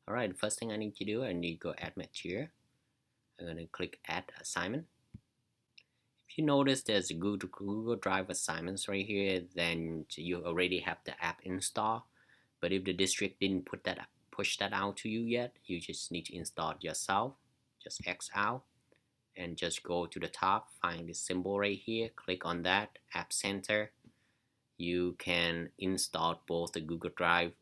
Alright, the first thing I need to do, I need to go add material. I'm going to click add assignment. If you notice there's Google Drive assignments right here, then you already have the app installed. But if the district didn't push that out to you yet, you just need to install it yourself. Just X out and just go to the top, find the symbol right here, click on that, App Center. You can install both the Google Drive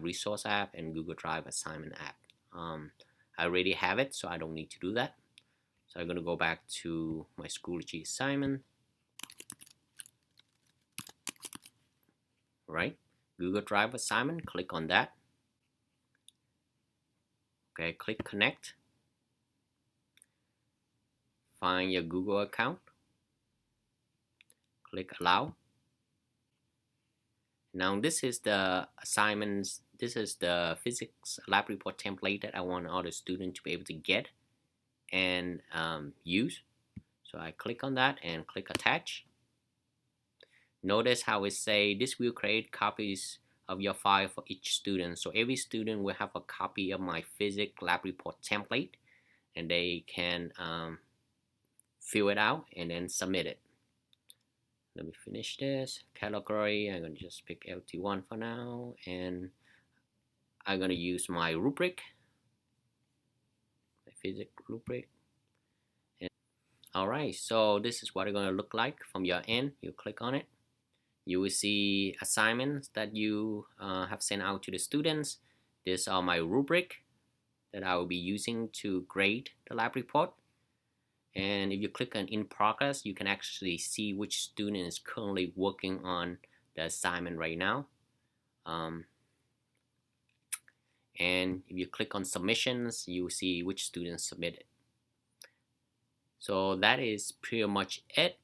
Resource app and Google Drive Assignment app. I already have it, so I don't need to do that. So I'm going to go back to my Schoology assignment. Right, Google Drive assignment, click on that. Okay, click connect. Find your Google account. Click allow. Now this is the assignments. This is the physics lab report template that I want all the students to be able to get and use. So I click on that and click attach. Notice how it say this will create copies of your file for each student. So every student will have a copy of my physics lab report template, and they can fill it out and then submit it. Let me finish this. Category, I'm going to just pick LT1 for now, and I'm going to use my rubric, my physics rubric. Alright, so this is what it's going to look like from your end. You click on it. You will see assignments that you have sent out to the students. These are my rubric that I will be using to grade the lab report. And if you click on in progress, you can actually see which student is currently working on the assignment right now. And if you click on submissions, you will see which students submitted. So that is pretty much it.